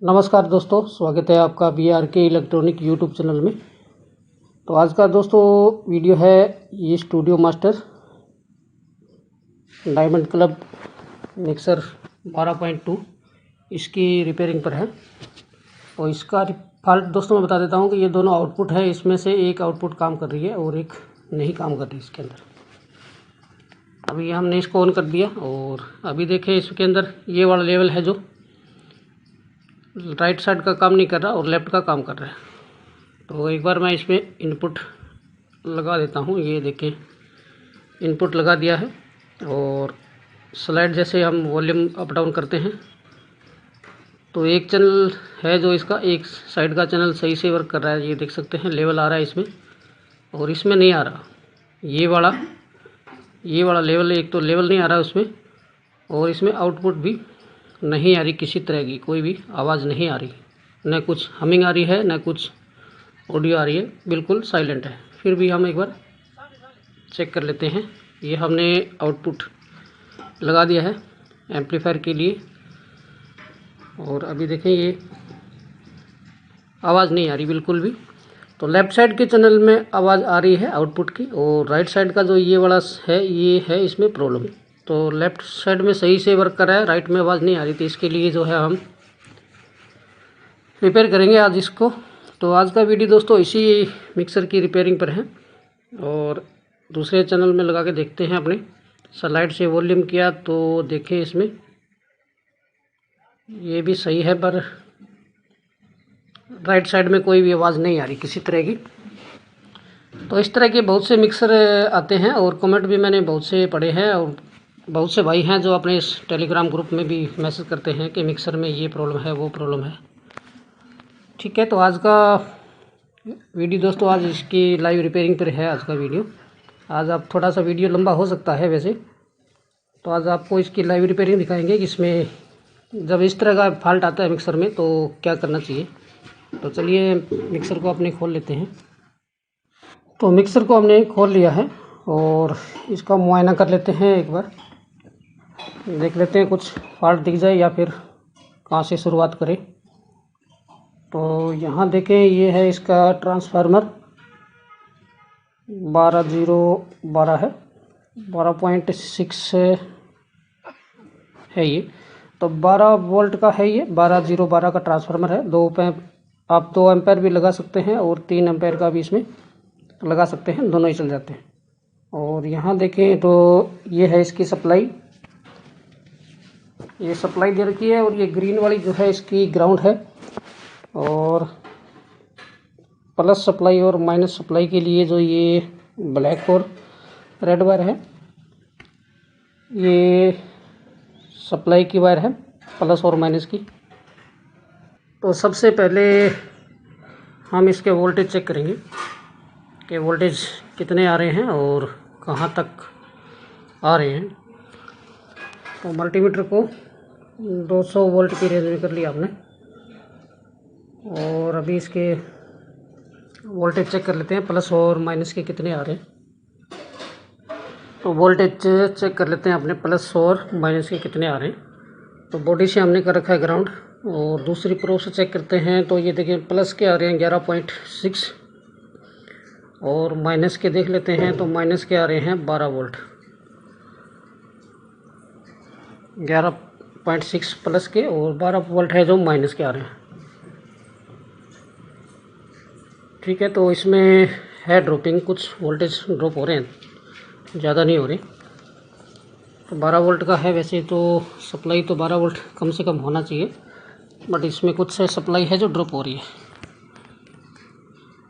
नमस्कार दोस्तों, स्वागत है आपका BRK इलेक्ट्रॉनिक यूट्यूब चैनल में। तो आज का दोस्तों वीडियो है ये studio master diamond club mixer 12.2 इसकी रिपेयरिंग पर है। और इसका फॉल्ट दोस्तों मैं बता देता हूँ कि ये दोनों आउटपुट है, इसमें से एक आउटपुट काम कर रही है और एक नहीं काम कर रही है इसके अंदर। अभी हमने इसको ऑन कर दिया और अभी देखें इसके अंदर ये वाला लेवल है जो राइट साइड का काम नहीं कर रहा और लेफ़्ट का काम कर रहा है। तो एक बार मैं इसमें इनपुट लगा देता हूँ। ये देखें इनपुट लगा दिया है और स्लाइड जैसे हम वॉल्यूम अप डाउन करते हैं तो एक चैनल है जो इसका एक साइड का चैनल सही से वर्क कर रहा है। ये देख सकते हैं लेवल आ रहा है इसमें और इसमें नहीं आ रहा। ये वाला लेवल, एक तो लेवल नहीं आ रहा है उसमें और इसमें आउटपुट भी नहीं आ रही, किसी तरह की कोई भी आवाज़ नहीं आ रही, न कुछ हमिंग आ रही है न कुछ ऑडियो आ रही है, बिल्कुल साइलेंट है। फिर भी हम एक बार चेक कर लेते हैं। ये हमने आउटपुट लगा दिया है एम्पलीफायर के लिए और अभी देखें ये आवाज़ नहीं आ रही बिल्कुल भी। तो लेफ़्ट साइड के चैनल में आवाज़ आ रही है आउटपुट की और राइट साइड का जो ये वाला है ये है इसमें प्रॉब्लम। तो लेफ़्ट साइड में सही से वर्क कर रहा है, राइट में आवाज़ नहीं आ रही थी। इसके लिए जो है हम रिपेयर करेंगे आज इसको। तो आज का वीडियो दोस्तों इसी मिक्सर की रिपेयरिंग पर है और दूसरे चैनल में लगा के देखते हैं। अपने स्लाइड से वॉल्यूम किया तो देखें इसमें ये भी सही है पर राइट साइड में कोई भी आवाज़ नहीं आ रही किसी तरह की। तो इस तरह के बहुत से मिक्सर आते हैं और कमेंट भी मैंने बहुत से पढ़े हैं और बहुत से भाई हैं जो अपने इस टेलीग्राम ग्रुप में भी मैसेज करते हैं कि मिक्सर में ये प्रॉब्लम है वो प्रॉब्लम है। ठीक है, तो आज का वीडियो दोस्तों आज इसकी लाइव रिपेयरिंग पर है आज का वीडियो। आज आप थोड़ा सा वीडियो लंबा हो सकता है वैसे, तो आज आपको इसकी लाइव रिपेयरिंग दिखाएंगे कि इसमें जब इस तरह का फॉल्ट आता है मिक्सर में तो क्या करना चाहिए। तो चलिए मिक्सर को अपने खोल लेते हैं। तो मिक्सर को हमने खोल लिया है और इसका मुआयना कर लेते हैं। एक बार देख लेते हैं कुछ फॉल्ट दिख जाए या फिर कहाँ से शुरुआत करें। तो यहाँ देखें ये है इसका ट्रांसफार्मर 12012 है, 12.6 है ये। तो 12 वोल्ट का है ये, 12012 का ट्रांसफार्मर है। आप 2 एम्पेयर भी लगा सकते हैं और 3 एम्पेयर का भी इसमें लगा सकते हैं, दोनों ही चल जाते हैं। और यहाँ देखें तो ये है इसकी सप्लाई, ये सप्लाई दे रखी है और ये ग्रीन वाली जो है इसकी ग्राउंड है और प्लस सप्लाई और माइनस सप्लाई के लिए जो ये ब्लैक और रेड वायर है ये सप्लाई की वायर है, प्लस और माइनस की। तो सबसे पहले हम इसके वोल्टेज चेक करेंगे कि वोल्टेज कितने आ रहे हैं और कहाँ तक आ रहे हैं। तो मल्टीमीटर को 200 वोल्ट की रेंज में कर लिया आपने और अभी इसके वोल्टेज चेक कर लेते हैं प्लस और माइनस के कितने आ रहे हैं। तो वोल्टेज चेक कर लेते हैं अपने प्लस और माइनस के कितने आ रहे हैं। तो बॉडी से हमने कर रखा है ग्राउंड और दूसरी प्रो से चेक करते हैं। तो ये देखें प्लस के आ रहे हैं 11.6 और माइनस के देख लेते हैं। तो माइनस के आ रहे हैं 12 वोल्ट, 11.6 प्लस के और 12 वोल्ट है जो माइनस के आ रहे हैं। ठीक है, तो इसमें है ड्रॉपिंग, कुछ वोल्टेज ड्रॉप हो रहे हैं, ज़्यादा नहीं हो रहे। तो 12 वोल्ट का है, वैसे तो सप्लाई तो 12 वोल्ट कम से कम होना चाहिए बट इसमें कुछ से सप्लाई है जो ड्रॉप हो रही है।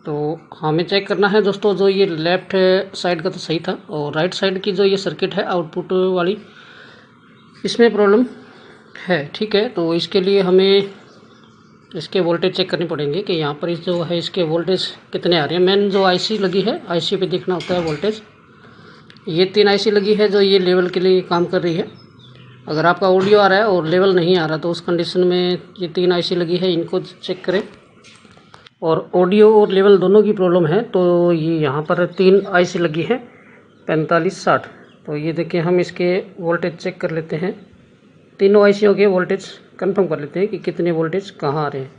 तो हमें चेक करना है दोस्तों, जो ये लेफ़्ट साइड का तो सही था और राइट साइड की जो ये सर्किट है आउटपुट वाली इसमें प्रॉब्लम है। ठीक है, तो इसके लिए हमें इसके वोल्टेज चेक करने पड़ेंगे कि यहाँ पर इस जो है इसके वोल्टेज कितने आ रहे हैं। मेन जो आईसी लगी है, आईसी पे देखना होता है वोल्टेज। ये 3 आईसी लगी है जो ये लेवल के लिए काम कर रही है। अगर आपका ऑडियो आ रहा है और लेवल नहीं आ रहा तो उस कंडीशन में ये 3 आईसी लगी है, इनको चेक करें। और ऑडियो और लेवल दोनों की प्रॉब्लम है तो ये यहाँ पर 3 आईसी लगी है 4560। तो ये देखिए हम इसके वोल्टेज चेक कर लेते हैं। तीनों आईसीओ के वोल्टेज कंफर्म कर लेते हैं कि कितने वोल्टेज कहाँ आ रहे हैं।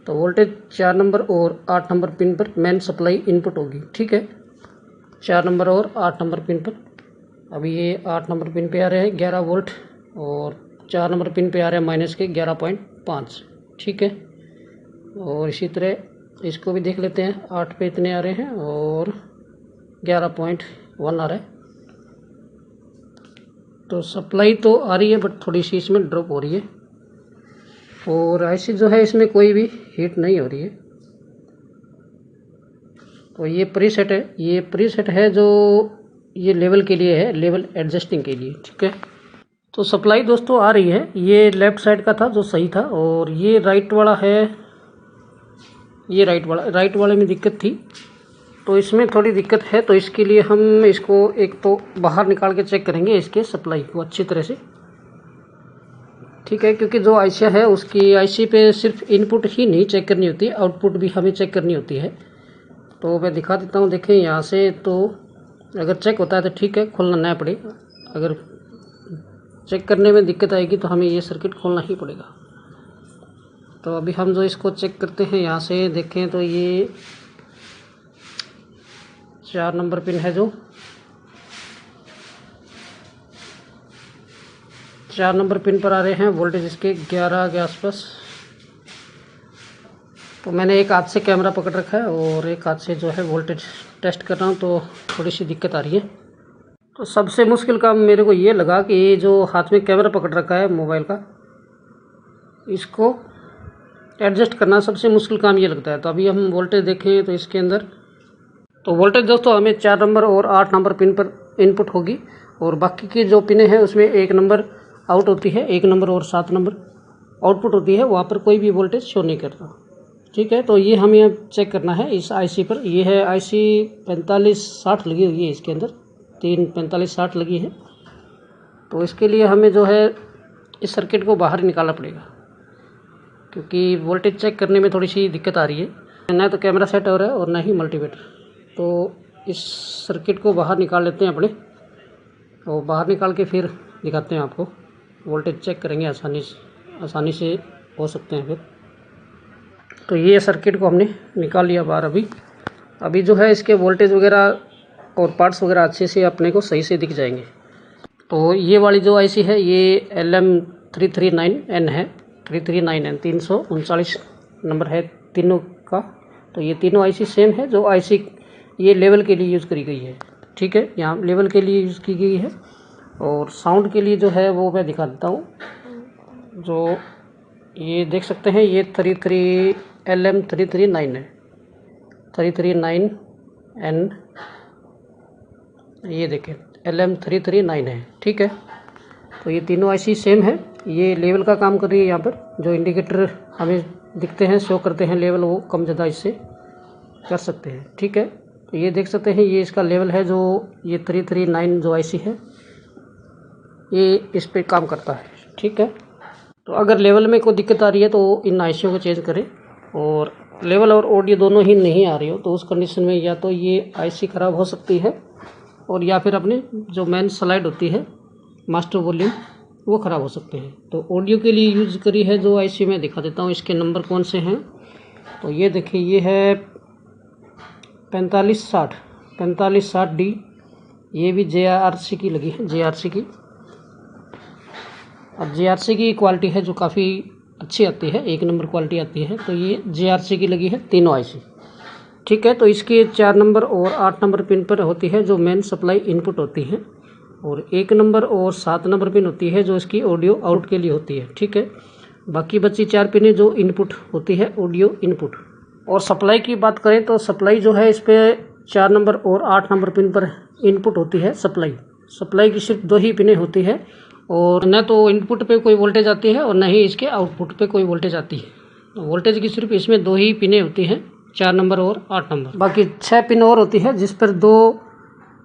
तो वोल्टेज 4 नंबर और 8 नंबर पिन पर मेन सप्लाई इनपुट होगी, ठीक है। 4 नंबर और 8 नंबर पिन पर अभी ये 8 नंबर पिन पे आ रहे हैं 11 वोल्ट और 4 नंबर पिन पे आ रहे हैं माइनस के 11.5, ठीक है। और इसी तरह इसको भी देख लेते हैं, 8 पे इतने आ रहे हैं और 11.1 आ रहा है। तो सप्लाई तो आ रही है बट थोड़ी सी इसमें ड्रॉप हो रही है और आईसी जो है इसमें कोई भी हीट नहीं हो रही है। तो ये प्रीसेट है, ये प्रीसेट है जो ये लेवल के लिए है, लेवल एडजस्टिंग के लिए, ठीक है। तो सप्लाई दोस्तों आ रही है। ये लेफ़्ट साइड का था जो सही था और ये राइट वाला है, ये राइट वाले में दिक्कत थी तो इसमें थोड़ी दिक्कत है। तो इसके लिए हम इसको एक तो बाहर निकाल के चेक करेंगे इसके सप्लाई को अच्छी तरह से, ठीक है। क्योंकि जो आईसी है उसकी आईसी पे सिर्फ इनपुट ही नहीं चेक करनी होती है, आउटपुट भी हमें चेक करनी होती है। तो मैं दिखा देता हूँ, देखें यहाँ से। तो अगर चेक होता है तो ठीक है, खोलना ना पड़े। अगर चेक करने में दिक्कत आएगी तो हमें ये सर्किट खोलना ही पड़ेगा। तो अभी हम जो इसको चेक करते हैं यहाँ से देखें तो ये 4 नंबर पिन है, जो 4 नंबर पिन पर आ रहे हैं वोल्टेज इसके 11 के आसपास। तो मैंने एक हाथ से कैमरा पकड़ रखा है और एक हाथ से जो है वोल्टेज टेस्ट कर रहा हूँ, तो थोड़ी सी दिक्कत आ रही है। तो सबसे मुश्किल काम मेरे को ये लगा कि ये जो हाथ में कैमरा पकड़ रखा है मोबाइल का, इसको एडजस्ट करना सबसे मुश्किल काम ये लगता है। तो अभी हम वोल्टेज देखें तो इसके अंदर तो वोल्टेज दोस्तों हमें 4 नंबर और 8 नंबर पिन पर इनपुट होगी और बाकी की जो पिनें हैं उसमें 1 नंबर आउट होती है, 1 नंबर और 7 नंबर आउटपुट होती है। वहाँ पर कोई भी वोल्टेज शो नहीं करता, ठीक है। तो ये हमें चेक करना है इस आईसी पर। ये है आईसी 4560 लगी हुई है, इसके अंदर 3 4560 लगी है। तो इसके लिए हमें जो है इस सर्किट को बाहर निकालना पड़ेगा क्योंकि वोल्टेज चेक करने में थोड़ी सी दिक्कत आ रही है। ना तो कैमरा सेट हो रहा है और ना ही मल्टीमीटर। तो इस सर्किट को बाहर निकाल लेते हैं अपने, और बाहर निकाल के फिर दिखाते हैं आपको। वोल्टेज चेक करेंगे आसानी से हो सकते हैं फिर। तो ये सर्किट को हमने निकाल लिया बाहर। अभी जो है इसके वोल्टेज वगैरह और पार्ट्स वगैरह अच्छे से अपने को सही से दिख जाएंगे। तो ये वाली जो आईसी है ये LM339N है, 339N 339 नंबर है तीनों का। तो ये तीनों आईसी सेम है। जो आईसी ये लेवल के लिए यूज़ करी गई है, ठीक है, यहाँ लेवल के लिए यूज़ की गई है। और साउंड के लिए जो है वो मैं दिखा देता हूँ। जो ये देख सकते हैं ये LM339 है, 339N, ये देखें LM339 है, ठीक है। तो ये तीनों आईसी सेम है। ये लेवल का काम कर रही है। यहाँ पर जो इंडिकेटर हमें दिखते हैं शो करते हैं लेवल, वो कम ज़्यादा इससे कर सकते हैं, ठीक है। तो ये देख सकते हैं ये इसका लेवल है। जो ये 339 जो आईसी है ये इस पे काम करता है, ठीक है। तो अगर लेवल में कोई दिक्कत आ रही है तो इन आईसीयों को चेंज करें। और लेवल और ऑडियो दोनों ही नहीं आ रही हो तो उस कंडीशन में या तो ये आईसी ख़राब हो सकती है और या फिर अपने जो मेन स्लाइड होती है मास्टर वॉल्यूम, वो ख़राब हो सकते हैं। तो ऑडियो के लिए यूज़ करी है जो आईसी मैं दिखा देता हूँ। इसके नंबर कौन से हैं तो ये देखिए, ये है 4560D। ये भी JRC की लगी है, JRC की। अब JRC की क्वालिटी है जो काफ़ी अच्छी आती है, 1 नंबर क्वालिटी आती है। तो ये JRC की लगी है तीनों आईसी, ठीक है। तो इसके 4 नंबर और 8 नंबर पिन पर होती है जो मेन सप्लाई इनपुट होती है, और 1 नंबर और 7 नंबर पिन होती है जो इसकी ऑडियो आउट के लिए होती है, ठीक है। बाकी बची 4 पिनें जो इनपुट होती है, ऑडियो इनपुट। और सप्लाई की बात करें तो सप्लाई जो है इस पर 4 नंबर और 8 नंबर पिन पर इनपुट होती है सप्लाई की सिर्फ 2 ही पिनें होती है। और न तो इनपुट पे कोई वोल्टेज आती है और न ही इसके आउटपुट पे कोई वोल्टेज आती है। तो वोल्टेज की सिर्फ इसमें 2 ही पिनें होती हैं, 4 नंबर और 8 नंबर। बाकी 6 पिन और होती है जिस पर 2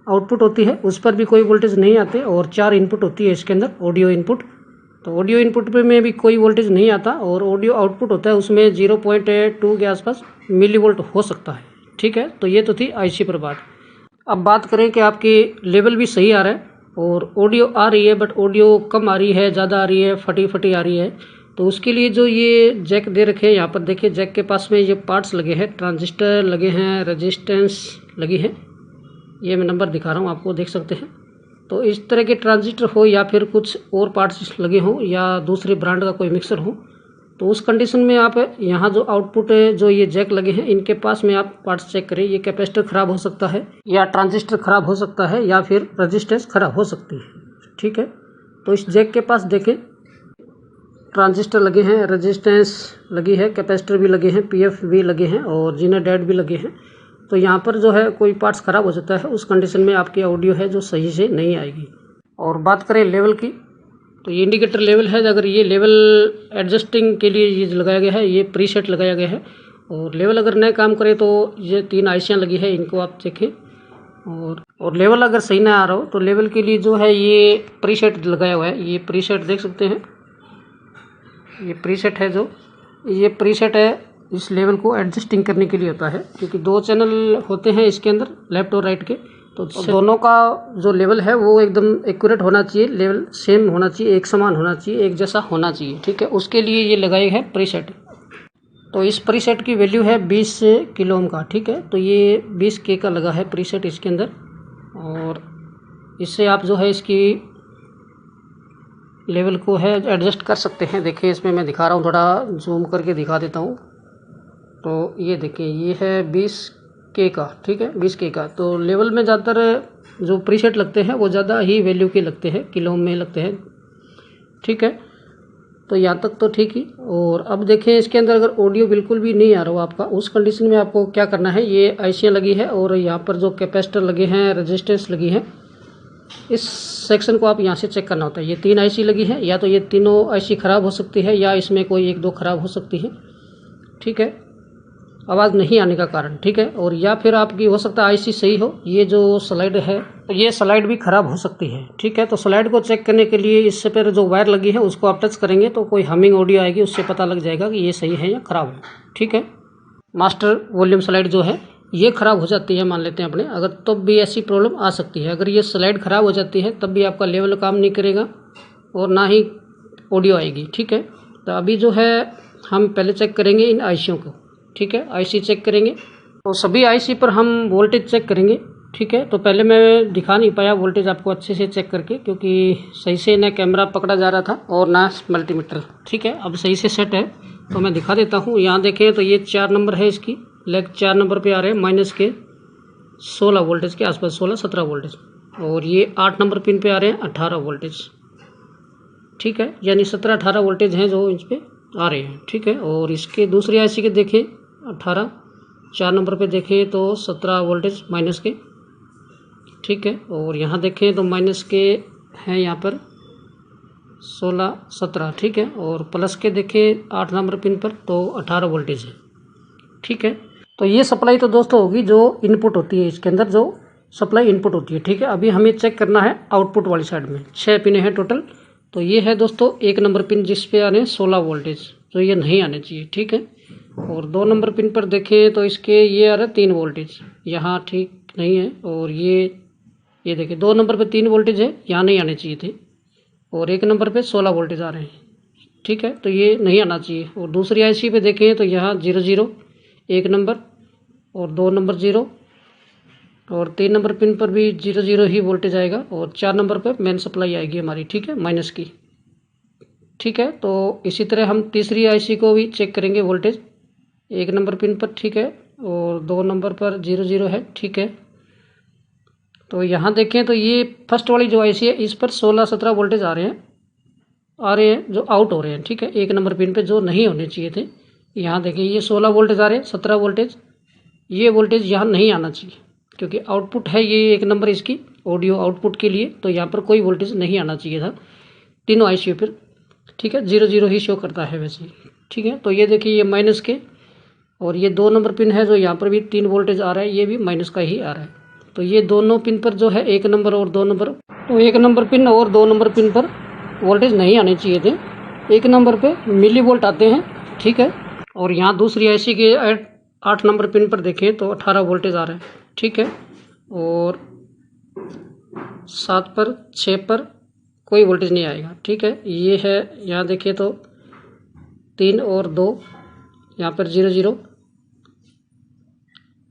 आउटपुट होती है, उस पर भी कोई वोल्टेज नहीं आते। और 4 इनपुट होती है इसके अंदर, ऑडियो इनपुट। तो ऑडियो इनपुट पे में भी कोई वोल्टेज नहीं आता। और ऑडियो आउटपुट होता है उसमें 0.2 के आसपास मिलीवोल्ट हो सकता है, ठीक है। तो ये तो थी आईसी पर बात। अब बात करें कि आपकी लेवल भी सही आ रहा है और ऑडियो आ रही है, बट ऑडियो कम आ रही है, ज़्यादा आ रही है, फटी आ रही है, तो उसके लिए जो ये जैक दे रखे हैं यहाँ पर देखिए, जैक के पास में ये पार्ट्स लगे हैं, ट्रांजिस्टर लगे हैं, रेजिस्टेंस लगी है, ये मैं नंबर दिखा रहा हूँ आपको, देख सकते हैं। तो इस तरह के ट्रांजिस्टर हो या फिर कुछ और पार्ट्स लगे हों या दूसरे ब्रांड का कोई मिक्सर हो, तो उस कंडीशन में आप यहाँ जो आउटपुट जो ये जैक लगे हैं इनके पास में आप पार्ट्स चेक करें। ये कैपेसिटर ख़राब हो सकता है या ट्रांजिस्टर ख़राब हो सकता है या फिर रेजिस्टेंस ख़राब हो सकती है, ठीक है। तो इस जैक के पास देखें, ट्रांजिस्टर लगे हैं, रेजिस्टेंस लगी है, कैपेसिटर भी लगे हैं, पीएफ भी लगे हैं और जीना डेड भी लगे हैं। तो यहाँ पर जो है कोई पार्ट्स ख़राब हो जाता है, उस कंडीशन में आपकी ऑडियो है जो सही से नहीं आएगी। और बात करें लेवल की, तो ये इंडिकेटर लेवल है। अगर ये लेवल एडजस्टिंग के लिए ये लगाया गया है, ये प्रीसेट लगाया गया है। और लेवल अगर नए काम करे तो ये 3 आईसियाँ लगी है, इनको आप देखें। और लेवल अगर सही ना आ रहा हो तो लेवल के लिए जो है ये प्रीसेट लगाया हुआ है, ये प्रीसेट देख सकते हैं, ये प्रीसेट है, जो ये प्रीसेट है इस लेवल को एडजस्टिंग करने के लिए होता है, क्योंकि 2 चैनल होते हैं इसके अंदर, लेफ्ट और राइट के। तो दोनों का जो लेवल है वो एकदम एक्यूरेट होना चाहिए, लेवल सेम होना चाहिए, एक समान होना चाहिए, एक जैसा होना चाहिए, ठीक है। उसके लिए ये लगाए है प्रीसेट। तो इस प्रीसेट की वैल्यू है 20 किलो ओम का, ठीक है। तो ये 20 के का लगा है प्रीसेट इसके अंदर, और इससे आप जो है इसकी लेवल को है एडजस्ट कर सकते हैं। देखिए इसमें मैं दिखा रहा हूँ, थोड़ा जूम करके दिखा देता हूँ। तो ये देखिए, ये है 20 के का, ठीक है, 20 के का। तो लेवल में ज़्यादातर जो प्रीसेट लगते हैं वो ज़्यादा ही वैल्यू के लगते हैं, किलो में लगते हैं, ठीक है। तो यहाँ तक तो ठीक ही। और अब देखें इसके अंदर अगर ऑडियो बिल्कुल भी नहीं आ रहा हो आपका, उस कंडीशन में आपको क्या करना है, ये आईसियाँ लगी है और यहाँ पर जो कैपेसिटर लगे हैं, रेजिस्टेंस लगी है, इस सेक्शन को आप यहाँ से चेक करना होता है। ये 3 आईसी लगी है, या तो ये तीनों आईसी ख़राब हो सकती है या इसमें कोई 1-2 ख़राब हो सकती है, ठीक है, आवाज़ नहीं आने का कारण, ठीक है। और या फिर आपकी हो सकता है आईसी सही हो, ये जो स्लाइड है ये स्लाइड भी ख़राब हो सकती है, ठीक है। तो स्लाइड को चेक करने के लिए इससे पहले जो वायर लगी है उसको आप टच करेंगे तो कोई हमिंग ऑडियो आएगी, उससे पता लग जाएगा कि ये सही है या ख़राब है, ठीक है। मास्टर वॉल्यूम स्लाइड जो है ये ख़राब हो जाती है, मान लेते हैं अपने, अगर तब भी ऐसी प्रॉब्लम आ सकती है। अगर ये स्लाइड ख़राब हो जाती है तब भी आपका लेवल काम नहीं करेगा और ना ही ऑडियो आएगी, ठीक है। तो अभी जो है हम पहले चेक करेंगे इन आईसियों को, ठीक है, आईसी चेक करेंगे। तो सभी आईसी पर हम वोल्टेज चेक करेंगे, ठीक है। तो पहले मैं दिखा नहीं पाया वोल्टेज आपको अच्छे से चेक करके, क्योंकि सही से ना कैमरा पकड़ा जा रहा था और ना मल्टीमीटर, ठीक है। अब सही से सेट है तो मैं दिखा देता हूँ। यहाँ देखें तो ये 4 नंबर है, इसकी लेग 4 नंबर पे आ रहे हैं, माइनस के 16 वोल्टेज के आसपास, 16-17 वोल्टेज। और ये 8 नंबर पिन पे आ रहे हैं 18 वोल्टेज, ठीक है, यानी 17-18 वोल्टेज हैं जो इस पे आ रहे हैं, ठीक है। और इसके दूसरी आईसी के देखें 18, 4 नंबर पे देखें तो 17 वोल्टेज माइनस के, ठीक है। और यहाँ देखें तो माइनस के हैं यहाँ पर 16-17, ठीक है। और प्लस के देखें 8 नंबर पिन पर तो 18 वोल्टेज है, ठीक है। तो ये सप्लाई तो दोस्तों होगी जो इनपुट होती है, इसके अंदर जो सप्लाई इनपुट होती है, ठीक है। अभी हमें चेक करना है आउटपुट वाली साइड में। 6 पिन है टोटल। तो ये है दोस्तों 1 नंबर पिन जिस पे आ रहे हैं 16 वोल्टेज, तो ये नहीं आने चाहिए, ठीक है। और 2 नंबर पिन पर देखें तो इसके ये आ रहा है 3 वोल्टेज, यहाँ ठीक नहीं है। और ये देखिए 2 नंबर पे 3 वोल्टेज है, यहाँ नहीं आने चाहिए थे। और 1 नंबर पे 16 वोल्टेज आ रहे हैं, ठीक है, तो ये नहीं आना चाहिए। और दूसरी आईसी पे देखें तो यहाँ 0-0 1 नंबर और 2 नंबर 0, और 3 नंबर पिन पर भी 0-0 ही वोल्टेज आएगा। और 4 नंबर पर मेन सप्लाई आएगी हमारी, ठीक है, माइनस की, ठीक है। तो इसी तरह हम तीसरी आईसी को भी चेक करेंगे वोल्टेज 1 नंबर पिन पर, ठीक है, और 2 नंबर पर 0-0 है, ठीक है। तो यहाँ देखें तो ये फर्स्ट वाली जो आईसी है इस पर 16-17 वोल्टेज आ रहे हैं जो आउट हो रहे हैं, ठीक है, 1 नंबर पिन पे जो नहीं होने चाहिए थे। यहाँ देखिए ये 16 वोल्टेज आ रहे हैं, 17 वोल्टेज, ये वोल्टेज यहाँ नहीं आना चाहिए क्योंकि आउटपुट है ये 1 नंबर इसकी ऑडियो आउटपुट के लिए, तो यहाँ पर कोई वोल्टेज नहीं आना चाहिए था तीनों आईसी पर, ठीक है। 0-0 ही शो करता है वैसे, ठीक है। तो ये देखिए ये माइनस के, और ये 2 नंबर पिन है जो यहाँ पर भी 3 वोल्टेज आ रहा है, ये भी माइनस का ही आ रहा है। तो ये दोनों पिन पर जो है 1 नंबर और 2 नंबर, तो 1 नंबर पिन और 2 नंबर पिन पर वोल्टेज नहीं आने चाहिए थे। 1 नंबर पे मिली वोल्ट आते हैं, ठीक है। और यहाँ दूसरी आईसी के 8 नंबर पिन पर देखें तो 18 वोल्टेज आ रहे हैं, ठीक है। और 7 पर 6 पर कोई वोल्टेज नहीं आएगा, ठीक है। ये है यहाँ देखिए तो 3 और 2 यहाँ पर 0 0,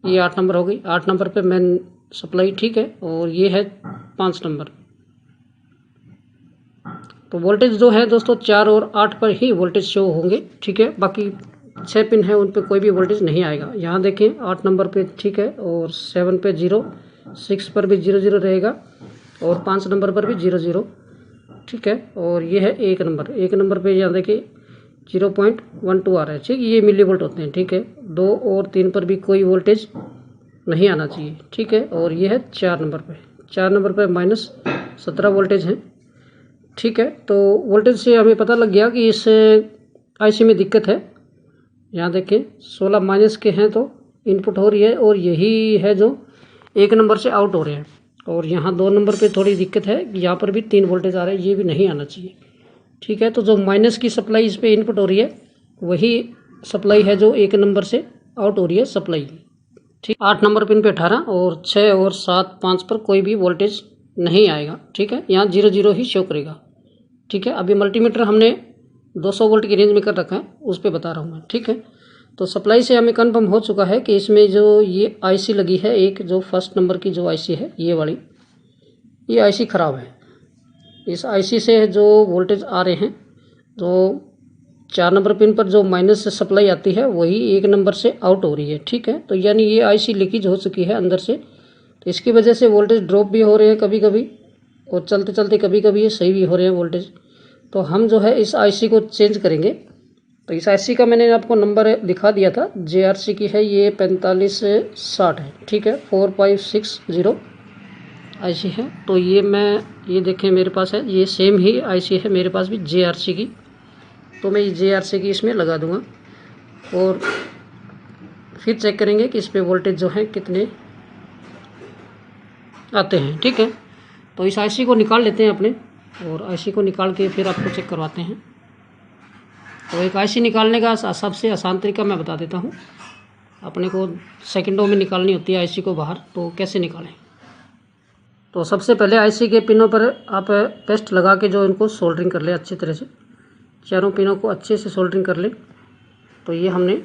ये 8 नंबर हो गई। 8 नंबर पे मेन सप्लाई, ठीक है। और ये है 5 नंबर। तो वोल्टेज जो है दोस्तों 4 और 8 पर ही वोल्टेज शो होंगे, ठीक है। बाकी 6 पिन है उन पे कोई भी वोल्टेज नहीं आएगा। यहाँ देखें 8 नंबर पे, ठीक है, और 7 पे 0, 6 पर भी 0 0 रहेगा और 5 नंबर पर भी 0 0, ठीक है। और ये है 1 नंबर। 1 नंबर पे यहाँ देखिए 0.12 आ रहा है, ठीक, ये मिली वोल्ट होते हैं, ठीक है। 2 और 3 पर भी कोई वोल्टेज नहीं आना चाहिए, ठीक है। और ये है 4 नंबर पे। 4 नंबर पे -17 वोल्टेज है, ठीक है। तो वोल्टेज से हमें पता लग गया कि इस आईसी में दिक्कत है। यहाँ देखें 16 माइनस के हैं तो इनपुट हो रही है और यही है जो 1 नंबर से आउट हो रहे हैं। और यहाँ 2 नंबर पे थोड़ी दिक्कत है, यहाँ पर भी 3 वोल्टेज आ रहे हैं, ये भी नहीं आना चाहिए, ठीक है। तो जो माइनस की सप्लाई इस पर इनपुट हो रही है वही सप्लाई है जो 1 नंबर से आउट हो रही है सप्लाई, ठीक। 8 नंबर पिन पे 18 और 6 और 7 5 पर कोई भी वोल्टेज नहीं आएगा, ठीक है। यहाँ 0 0 ही शो करेगा, ठीक है। अभी मल्टीमीटर हमने 200 वोल्ट की रेंज में कर रखा है, उस पर बता रहा हूँ मैं, ठीक है। तो सप्लाई से हमें कन्फर्म हो चुका है कि इसमें जो ये आईसी लगी है, एक जो फर्स्ट नंबर की जो आईसी है ये वाली, ये आईसी ख़राब है। इस आईसी से जो वोल्टेज आ रहे हैं, जो 4 नंबर पिन पर जो माइनस से सप्लाई आती है वही 1 नंबर से आउट हो रही है, ठीक है। तो यानी ये आईसी लीकेज हो चुकी है अंदर से, तो इसकी वजह से वोल्टेज ड्रॉप भी हो रहे हैं कभी कभी, और चलते चलते कभी कभी ये सही भी हो रहे हैं वोल्टेज। तो हम जो है इस आईसी को चेंज करेंगे। तो इस आईसी का मैंने आपको नंबर दिखा दिया था, JRC की है ये 4560 है, ठीक है। 4560 आईसी है। तो ये देखें मेरे पास है, ये सेम ही आईसी है मेरे पास भी JRC की। तो मैं JRC की इसमें लगा दूंगा और फिर चेक करेंगे कि इस पर वोल्टेज जो है कितने आते हैं, ठीक है। तो इस आईसी को निकाल लेते हैं अपने, और आईसी को निकाल के फिर आपको चेक करवाते हैं। तो एक आईसी निकालने का सबसे आसान तरीका मैं बता देता हूँ। अपने को सेकंडों में निकालनी होती है आईसी को बाहर, तो कैसे निकालें। तो सबसे पहले आईसी के पिनों पर आप पेस्ट लगा के जो इनको सोल्डरिंग कर ले अच्छी तरह से, चारों पिनों को अच्छे से सोल्डरिंग कर ले। तो ये हमने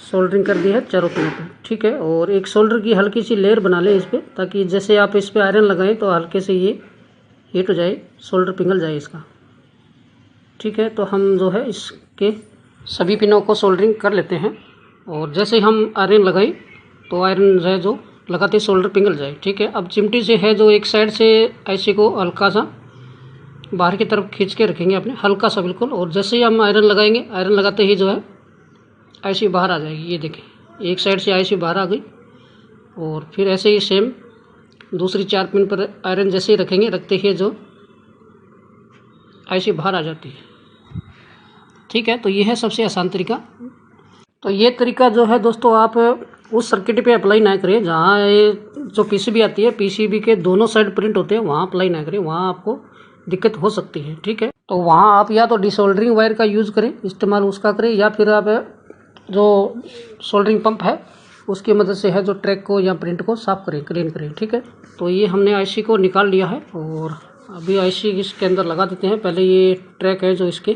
सोल्डरिंग कर दी है चारों पिनों पर, ठीक है। और एक सोल्डर की हल्की सी लेयर बना लें इस पर, ताकि जैसे आप इस पर आयरन लगाएं तो हल्के से ये हीट हो जाए, सोल्डर पिघल जाए इसका, ठीक है। तो हम जो है इसके सभी पिनों को सोल्डरिंग कर लेते हैं। और जैसे हम आयरन लगाएं तो आयरन जो है जो लगाते सोल्डर पिघल जाए, ठीक है। अब चिमटी से है जो एक साइड से आईसी को हल्का सा बाहर की तरफ खींच के रखेंगे अपने, हल्का सा बिल्कुल। और जैसे ही हम आयरन लगाएंगे, आयरन लगाते ही जो है आईसी बाहर आ जाएगी। ये देखें एक साइड से आईसी बाहर आ गई। और फिर ऐसे ही सेम दूसरी 4 पिन पर आयरन जैसे ही रखेंगे, रखते ही जो आईसी बाहर आ जाती है, ठीक है। तो ये है सबसे आसान तरीका। तो ये तरीका जो है दोस्तों आप उस सर्किट पे अप्लाई ना करें जहाँ ये जो पीसीबी आती है, पीसीबी के दोनों साइड प्रिंट होते हैं, वहाँ अप्लाई ना करें, वहाँ आपको दिक्कत हो सकती है, ठीक है। तो वहाँ आप या तो डिसोल्डरिंग वायर का यूज़ करें, इस्तेमाल उसका करें, या फिर आप जो सोल्डरिंग पंप है उसकी मदद से है जो ट्रैक को या प्रिंट को साफ करें, क्लीन करें, ठीक है। तो ये हमने आईसी को निकाल लिया है और अभी आईसी इसके अंदर लगा देते हैं। पहले ये ट्रैक है जो इसके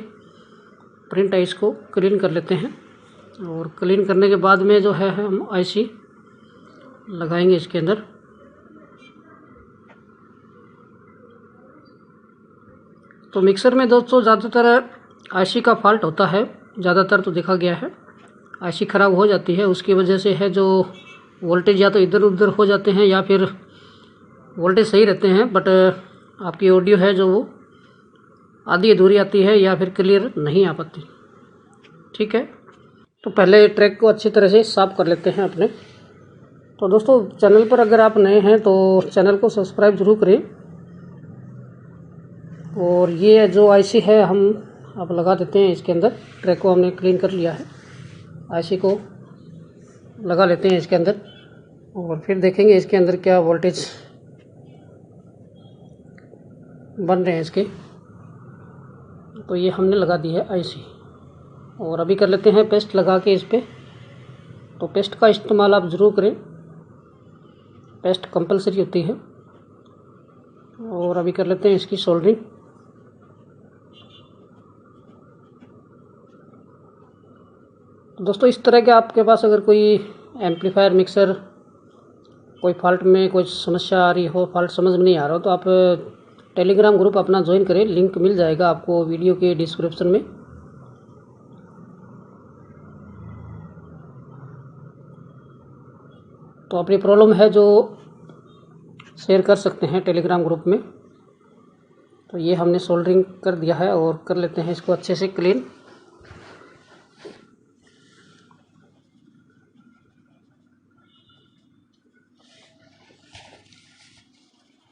प्रिंट है, इसको क्लीन कर लेते हैं। और क्लीन करने के बाद में जो है हम आईसी लगाएंगे इसके अंदर। तो मिक्सर में दोस्तों ज़्यादातर आईसी का फॉल्ट होता है, ज़्यादातर तो देखा गया है आईसी ख़राब हो जाती है। उसकी वजह से है जो वोल्टेज या तो इधर उधर हो जाते हैं या फिर वोल्टेज सही रहते हैं, बट आपकी ऑडियो है जो वो आधी अधूरी आती है या फिर क्लियर नहीं आ पाती, ठीक है। तो पहले ट्रैक को अच्छी तरह से साफ़ कर लेते हैं अपने। तो दोस्तों चैनल पर अगर आप नए हैं तो चैनल को सब्सक्राइब ज़रूर करें। और ये जो आईसी है हम अब लगा देते हैं इसके अंदर। ट्रैक को हमने क्लीन कर लिया है, आईसी को लगा लेते हैं इसके अंदर और फिर देखेंगे इसके अंदर क्या वोल्टेज बन रहे हैं इसके। तो ये हमने लगा दी है आईसी और अभी कर लेते हैं पेस्ट लगा के इस पर। तो पेस्ट का इस्तेमाल आप ज़रूर करें, पेस्ट कंपलसरी होती है। और अभी कर लेते हैं इसकी सोल्डरिंग। तो दोस्तों इस तरह के आपके पास अगर कोई एम्पलीफायर मिक्सर कोई फॉल्ट में कोई समस्या आ रही हो, फॉल्ट समझ में नहीं आ रहा हो, तो आप टेलीग्राम ग्रुप अपना ज्वाइन करें। लिंक मिल जाएगा आपको वीडियो के डिस्क्रिप्शन में। तो अपनी प्रॉब्लम है जो शेयर कर सकते हैं टेलीग्राम ग्रुप में। तो ये हमने सोल्डरिंग कर दिया है और कर लेते हैं इसको अच्छे से क्लीन।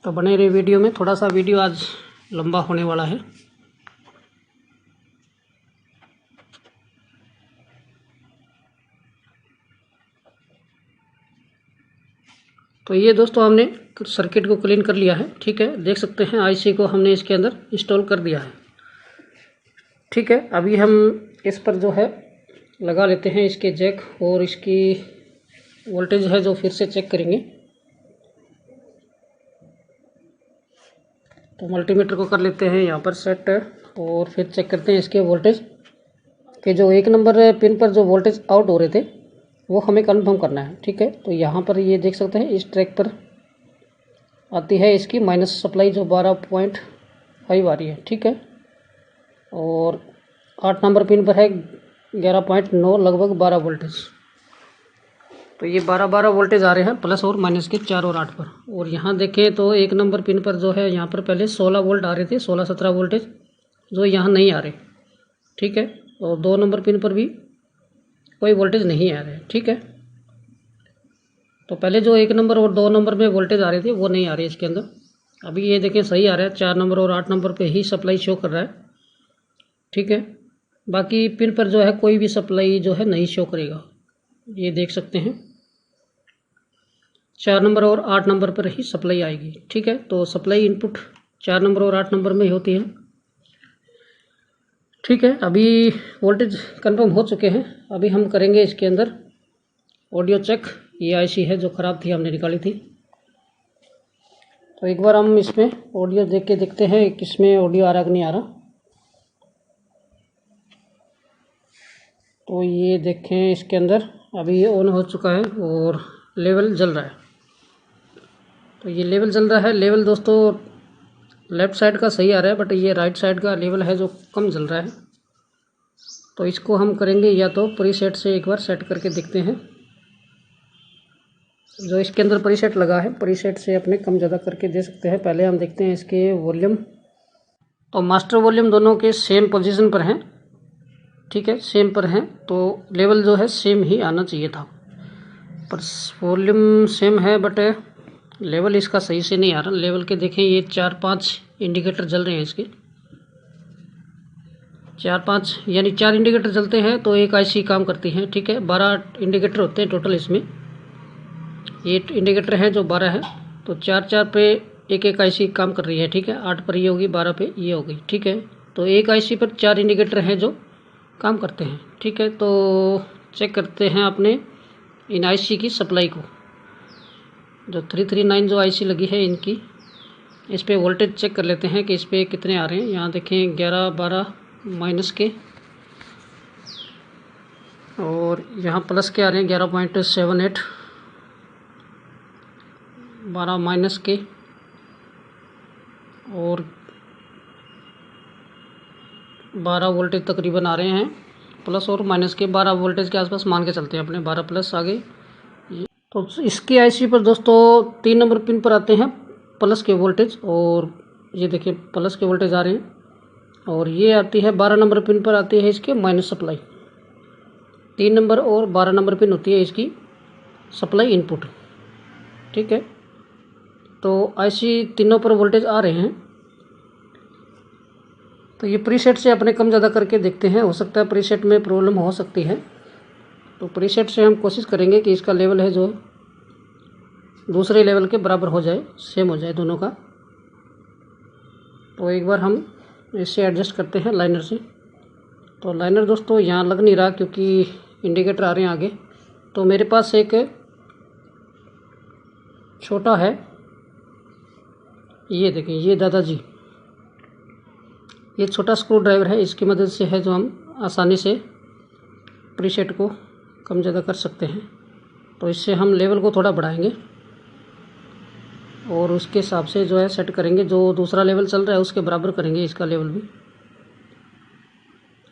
तो बने रहे वीडियो में, थोड़ा सा वीडियो आज लंबा होने वाला है। तो ये दोस्तों हमने सर्किट को क्लीन कर लिया है, ठीक है। देख सकते हैं आईसी को हमने इसके अंदर इंस्टॉल कर दिया है, ठीक है। अभी हम इस पर जो है लगा लेते हैं इसके जैक और इसकी वोल्टेज है जो फिर से चेक करेंगे। तो मल्टीमीटर को कर लेते हैं यहाँ पर सेट और फिर चेक करते हैं इसके वोल्टेज के जो 1 नंबर पिन पर जो वोल्टेज आउट हो रहे थे वो हमें कंफर्म करना है, ठीक है। तो यहाँ पर ये देख सकते हैं इस ट्रैक पर आती है इसकी माइनस सप्लाई जो 12.5 आ रही है, ठीक है। और 8 नंबर पिन पर है 11.9 लगभग 12 वोल्टेज। तो ये 12 वोल्टेज आ रहे हैं प्लस और माइनस के 4 और 8 पर। और यहाँ देखें तो 1 नंबर पिन पर जो है यहाँ पर पहले 16 वोल्ट आ रहे थे, 16-17 वोल्टेज जो यहाँ नहीं आ रहे, ठीक है। और 2 नंबर पिन पर भी कोई वोल्टेज नहीं आ रहे, ठीक है। तो पहले जो 1 नंबर और 2 नंबर में वोल्टेज आ रहे थे वो नहीं आ रहे इसके अंदर। अभी ये देखें सही आ रहा है, 4 नंबर और 8 नंबर पे ही सप्लाई शो कर रहा है, ठीक है। बाकी पिन पर जो है कोई भी सप्लाई जो है नहीं शो करेगा, ये देख सकते हैं। 4 नंबर और 8 नंबर पर ही सप्लाई आएगी, ठीक है। तो सप्लाई इनपुट 4 नंबर और 8 नंबर में ही होती है, ठीक है। अभी वोल्टेज कंफर्म हो चुके हैं। अभी हम करेंगे इसके अंदर ऑडियो चेक। ये आईसी है जो ख़राब थी, हमने निकाली थी। तो एक बार हम इसमें ऑडियो देख के देखते हैं किसमें ऑडियो आ रहा कि नहीं आ रहा। तो ये देखें इसके अंदर अभी ये ऑन हो चुका है और लेवल जल रहा है। तो ये लेवल जल रहा है। लेवल दोस्तों लेफ़्ट साइड का सही आ रहा है, बट ये राइट साइड का लेवल है जो कम जल रहा है। तो इसको हम करेंगे या तो प्रीसेट से एक बार सेट करके देखते हैं। जो इसके अंदर प्रीसेट लगा है, प्रीसेट से अपने कम ज़्यादा करके दे सकते हैं। पहले हम देखते हैं इसके वॉल्यूम। तो मास्टर वॉल्यूम दोनों के सेम पोजीशन पर हैं, ठीक है, सेम पर हैं। तो लेवल जो है सेम ही आना चाहिए था, पर वॉल्यूम सेम है बट लेवल इसका सही से नहीं आ रहा। लेवल के देखें ये 4-5 इंडिकेटर जल रहे हैं इसके, 4-5 यानी 4 इंडिकेटर जलते हैं तो एक आईसी काम करती है, ठीक है। 12 इंडिकेटर होते हैं टोटल इसमें, ये इंडिकेटर है जो 12 है। तो 4-4 पे एक आईसी काम कर रही है, ठीक है। 8 पर ये होगी, 12 पे ये होगी, ठीक है। तो एक आईसी पर 4 इंडिकेटर हैं जो काम करते हैं, ठीक है। तो चेक करते हैं अपने इन आईसी की सप्लाई को। जो 339 जो आईसी लगी है इनकी, इस पे वोल्टेज चेक कर लेते हैं कि इस पे कितने आ रहे हैं। यहाँ देखें 11-12 माइनस के और यहाँ प्लस के आ रहे हैं 11.78, 12 माइनस के और 12 वोल्टेज तकरीबन आ रहे हैं। प्लस और माइनस के 12 वोल्टेज के आसपास मान के चलते हैं अपने, 12 प्लस आगे। तो इसकी आईसी पर दोस्तों 3 नंबर पिन पर आते हैं प्लस के वोल्टेज, और ये देखिए प्लस के वोल्टेज आ रहे हैं। और ये आती है 12 नंबर पिन पर आती है इसके माइनस सप्लाई। 3 नंबर और 12 नंबर पिन होती है इसकी सप्लाई इनपुट, ठीक है। तो आईसी तीनों पर वोल्टेज आ रहे हैं। तो ये प्रीसेट से अपने कम ज़्यादा करके देखते हैं, हो सकता है प्रीसेट में प्रॉब्लम हो सकती है। तो प्रीसेट से हम कोशिश करेंगे कि इसका लेवल है जो दूसरे लेवल के बराबर हो जाए, सेम हो जाए दोनों का। तो एक बार हम इससे एडजस्ट करते हैं लाइनर से। तो लाइनर दोस्तों यहाँ लग नहीं रहा क्योंकि इंडिकेटर आ रहे हैं आगे। तो मेरे पास एक छोटा है, ये देखें, ये दादाजी, ये छोटा स्क्रू ड्राइवर है, इसकी मदद से है जो हम आसानी से प्रीसेट को कम ज़्यादा कर सकते हैं। तो इससे हम लेवल को थोड़ा बढ़ाएंगे और उसके हिसाब से जो है सेट करेंगे। जो दूसरा लेवल चल रहा है उसके बराबर करेंगे इसका लेवल भी।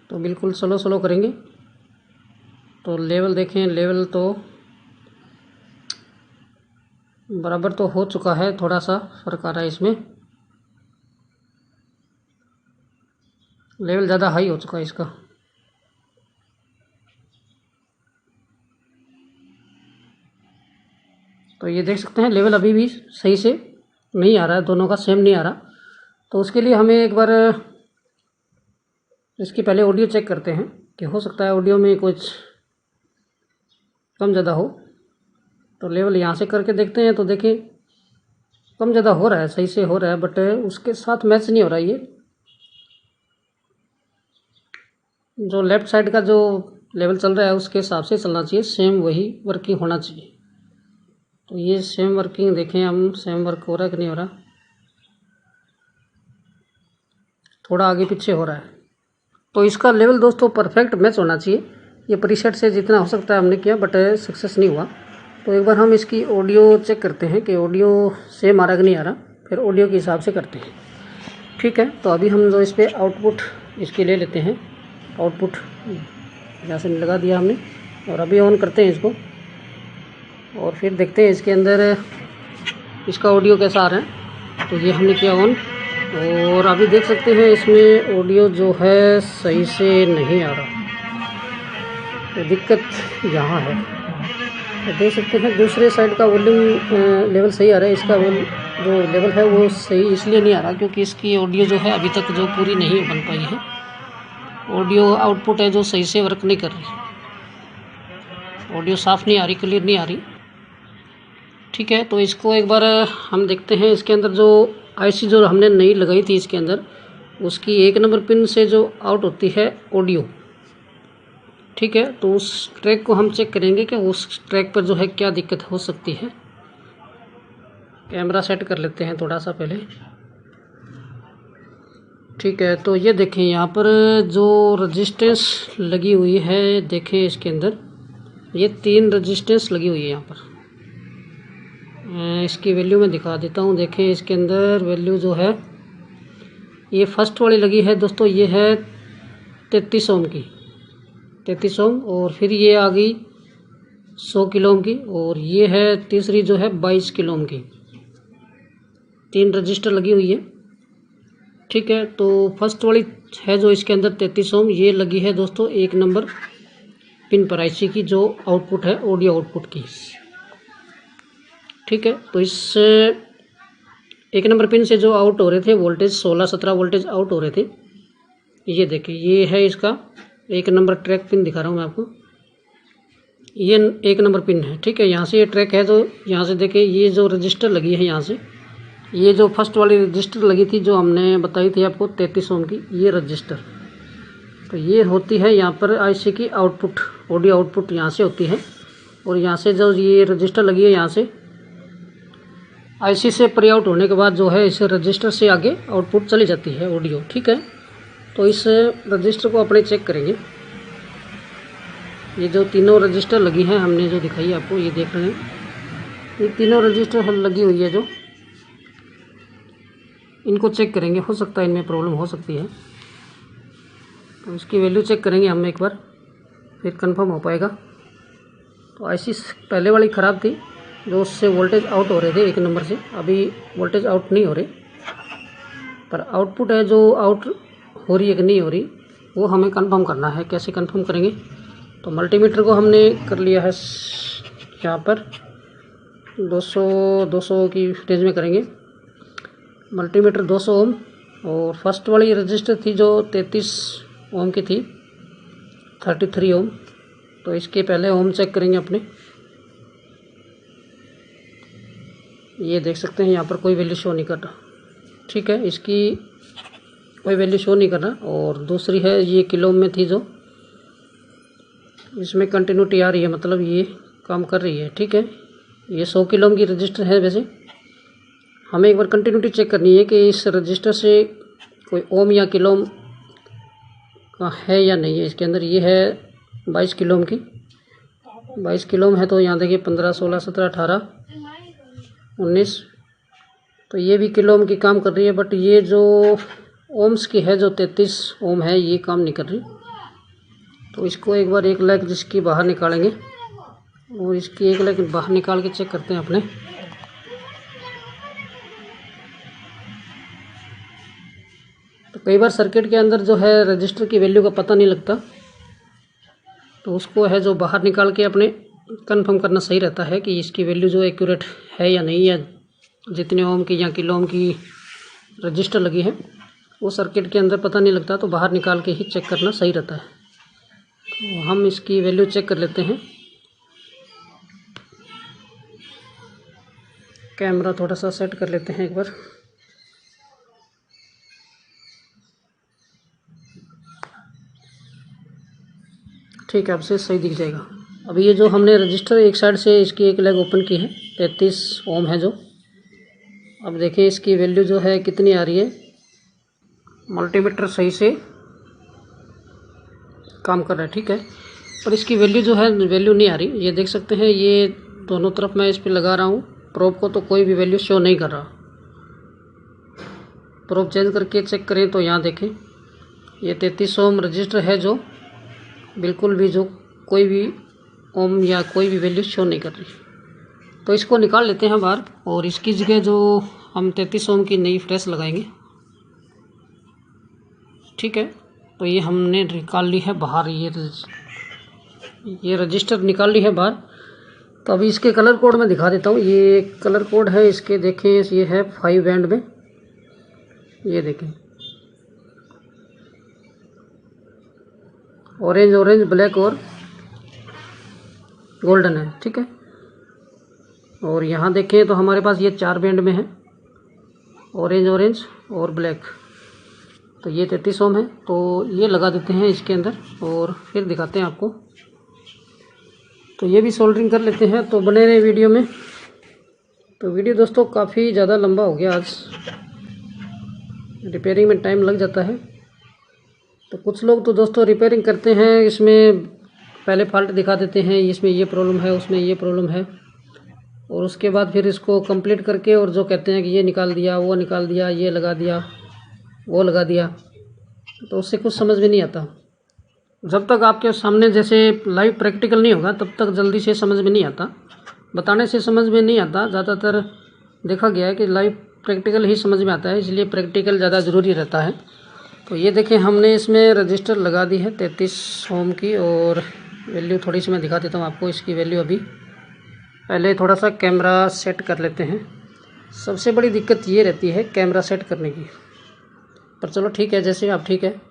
तो बिल्कुल स्लो स्लो करेंगे। तो लेवल देखें, लेवल तो बराबर तो हो चुका है, थोड़ा सा फ़र्क आ रहा है इसमें। लेवल ज़्यादा हाई हो चुका है इसका। तो ये देख सकते हैं लेवल अभी भी सही से नहीं आ रहा है, दोनों का सेम नहीं आ रहा। तो उसके लिए हमें एक बार इसकी पहले ऑडियो चेक करते हैं कि हो सकता है ऑडियो में कुछ कम ज़्यादा हो। तो लेवल यहाँ से करके देखते हैं। तो देखिए कम ज़्यादा हो रहा है, सही से हो रहा है, बट उसके साथ मैच नहीं हो रहा है। ये जो लेफ़्ट साइड का जो लेवल चल रहा है उसके हिसाब से चलना चाहिए, सेम वही वर्किंग होना चाहिए। तो ये सेम वर्किंग देखें हम, सेम वर्क हो रहा है कि नहीं हो रहा, थोड़ा आगे पीछे हो रहा है। तो इसका लेवल दोस्तों परफेक्ट मैच होना चाहिए। ये प्रीसेट से जितना हो सकता है हमने किया, बट सक्सेस नहीं हुआ। तो एक बार हम इसकी ऑडियो चेक करते हैं कि ऑडियो सेम आ रहा कि नहीं आ रहा, फिर ऑडियो के हिसाब से करते हैं। ठीक है, तो अभी हम जो इस पर आउटपुट इसके ले लेते हैं। आउटपुट यहाँ से लगा दिया हमने और अभी ऑन करते हैं इसको और फिर देखते हैं इसके अंदर इसका ऑडियो कैसा आ रहा है। तो ये हमने किया ऑन और अभी देख सकते हैं इसमें ऑडियो जो है सही से नहीं आ रहा। तो दिक्कत यहाँ है। तो देख सकते हैं दूसरे साइड का वॉल्यूम लेवल सही आ रहा है, इसका जो लेवल है वो सही इसलिए नहीं आ रहा क्योंकि इसकी ऑडियो जो है अभी तक जो पूरी नहीं बन पाई है। ऑडियो आउटपुट है जो सही से वर्क नहीं कर रही, ऑडियो साफ़ नहीं आ रही, क्लियर नहीं आ रही। ठीक है, तो इसको एक बार हम देखते हैं। इसके अंदर जो आईसी जो हमने नई लगाई थी इसके अंदर, उसकी 1 नंबर पिन से जो आउट होती है ऑडियो, ठीक है, तो उस ट्रैक को हम चेक करेंगे कि उस ट्रैक पर जो है क्या दिक्कत हो सकती है। कैमरा सेट कर लेते हैं थोड़ा सा पहले। ठीक है, तो ये देखें यहाँ पर जो रजिस्टेंस लगी हुई है, देखें इसके अंदर ये 3 रजिस्टेंस लगी हुई है यहाँ पर। इसकी वैल्यू मैं दिखा देता हूँ। देखें इसके अंदर वैल्यू जो है ये फर्स्ट वाली लगी है दोस्तों, ये है 33 ओम की, 33 ओम। और फिर ये आ गई 100 किलो ओम की और ये है तीसरी जो है 22 किलो ओम की। 3 रजिस्टर लगी हुई है। ठीक है, तो फर्स्ट वाली है जो इसके अंदर 33 ओम, ये लगी है दोस्तों 1 नंबर पिन पर आईसी की, जो आउटपुट है ऑडियो आउटपुट की। ठीक है, तो इस 1 नंबर पिन से जो आउट हो रहे थे वोल्टेज 16-17 वोल्टेज आउट हो रहे थे। ये देखिए ये है इसका 1 नंबर ट्रैक पिन दिखा रहा हूँ मैं आपको। ये 1 नंबर पिन है। ठीक है, यहाँ से ये ट्रैक है, जो यहाँ से देखिए ये जो रजिस्टर लगी है यहाँ से, ये जो फर्स्ट वाली रजिस्टर लगी थी जो हमने बताई थी आपको 33 ओम की, ये रजिस्टर, तो ये होती है यहाँ पर आईसी की आउटपुट, ऑडियो आउटपुट यहाँ से होती है। और यहाँ से जो ये रजिस्टर लगी है यहाँ से आईसी से प्री आउट होने के बाद जो है इस रजिस्टर से आगे आउटपुट चली जाती है ऑडियो। ठीक है, तो इस रजिस्टर को अपने चेक करेंगे। ये जो तीनों रजिस्टर लगी हैं हमने जो दिखाई आपको, ये देख रहे हैं, ये तीनों रजिस्टर लगी हुई है जो, इनको चेक करेंगे। हो सकता है इनमें प्रॉब्लम हो सकती है, तो इसकी वैल्यू चेक करेंगे हम एक बार, फिर कंफर्म हो पाएगा। तो आईसी पहले वाली ख़राब थी, जो उससे वोल्टेज आउट हो रहे थे 1 नंबर से, अभी वोल्टेज आउट नहीं हो रहे, पर आउटपुट है जो आउट हो रही है कि नहीं हो रही वो हमें कंफर्म करना है। कैसे कंफर्म करेंगे? तो मल्टीमीटर को हमने कर लिया है यहाँ पर 200 की रेंज में करेंगे मल्टीमीटर 200 ओम। और फर्स्ट वाली रजिस्टर थी जो 33 ओम की थी, 33 ओम, तो इसके पहले ओम चेक करेंगे अपने। ये देख सकते हैं यहाँ पर कोई वैल्यू शो नहीं कर रहा। ठीक है, इसकी कोई वैल्यू शो नहीं कर रहा। और दूसरी है ये किलो में थी जो, इसमें कंटिन्यूटी आ रही है, मतलब ये काम कर रही है। ठीक है, ये 100 किलो की रजिस्टर है। वैसे हमें एक बार कंटिन्यूटी चेक करनी है कि इस रजिस्टर से कोई ओम या किलो का है या नहीं है इसके अंदर। ये है 22 किलो ओम की। 22 किलो ओम है तो यहाँ देखिए 15, 16, 17, 18, 19, तो ये भी किलो ओम की काम कर रही है। बट ये जो ओम्स की है, जो 33 ओम है, ये काम नहीं कर रही। तो इसको एक बार एक लेग जिसकी बाहर निकालेंगे और इसकी एक लेग बाहर निकाल के चेक करते हैं अपने। तो कई बार सर्किट के अंदर जो है रजिस्टर की वैल्यू का पता नहीं लगता, तो उसको है जो बाहर निकाल के अपने कंफर्म करना सही रहता है कि इसकी वैल्यू जो एक्यूरेट है या नहीं, या जितने ओम की या किलो ओम की रजिस्टर लगी है वो सर्किट के अंदर पता नहीं लगता, तो बाहर निकाल के ही चेक करना सही रहता है। तो हम इसकी वैल्यू चेक कर लेते हैं। कैमरा थोड़ा सा सेट कर लेते हैं एक बार। ठीक है, अब से सही दिख जाएगा। अभी ये जो हमने रजिस्टर एक साइड से इसकी एक लेग ओपन की है, 33 ओम है जो। अब देखिए इसकी वैल्यू जो है कितनी आ रही है। मल्टीमीटर सही से काम कर रहा है, ठीक है, पर इसकी वैल्यू जो है वैल्यू नहीं आ रही। ये देख सकते हैं, ये दोनों तरफ मैं इस पर लगा रहा हूँ प्रोब को, तो कोई भी वैल्यू शो नहीं कर रहा। प्रोब चेंज करके चेक करें तो यहाँ देखें ये 33 ओम रजिस्टर है जो बिल्कुल भी जो कोई भी ओम या कोई भी वैल्यू शो नहीं कर रही। तो इसको निकाल लेते हैं बाहर और इसकी जगह जो हम 33 ओम की नई फ्रेश लगाएंगे। ठीक है, तो ये हमने निकाल ली है बाहर, ये रजिस्टर निकाल ली है बाहर। तो अभी इसके कलर कोड में दिखा देता हूँ। ये कलर कोड है इसके, देखें ये है 5 बैंड में, ये देखें ऑरेंज ऑरेंज, ब्लैक और गोल्डन है, ठीक है। और यहाँ देखें तो हमारे पास ये 4 बैंड में है, ऑरेंज ऑरेंज और ब्लैक। तो ये 33 ओम है, तो ये लगा देते हैं इसके अंदर और फिर दिखाते हैं आपको। तो ये भी सोल्डरिंग कर लेते हैं, तो बने रहे वीडियो में। तो वीडियो दोस्तों काफ़ी ज़्यादा लंबा हो गया, आज रिपेयरिंग में टाइम लग जाता है। तो कुछ लोग तो दोस्तों रिपेयरिंग करते हैं, इसमें पहले फॉल्ट दिखा देते हैं, इसमें ये प्रॉब्लम है, उसमें ये प्रॉब्लम है, और उसके बाद फिर इसको कंप्लीट करके और जो कहते हैं कि ये निकाल दिया, वो निकाल दिया, ये लगा दिया, वो लगा दिया, तो उससे कुछ समझ में नहीं आता। जब तक आपके सामने जैसे लाइव प्रैक्टिकल नहीं होगा तब तक जल्दी से समझ में नहीं आता, बताने से समझ में नहीं आता। ज़्यादातर देखा गया है कि लाइव प्रैक्टिकल ही समझ में आता है, इसलिए प्रैक्टिकल ज़्यादा ज़रूरी रहता है। तो ये देखें हमने इसमें रजिस्टर लगा दी है 33 ओम की, और वैल्यू थोड़ी सी मैं दिखा देता हूँ आपको इसकी वैल्यू। अभी पहले थोड़ा सा कैमरा सेट कर लेते हैं। सबसे बड़ी दिक्कत ये रहती है कैमरा सेट करने की, पर चलो ठीक है, जैसे आप ठीक है।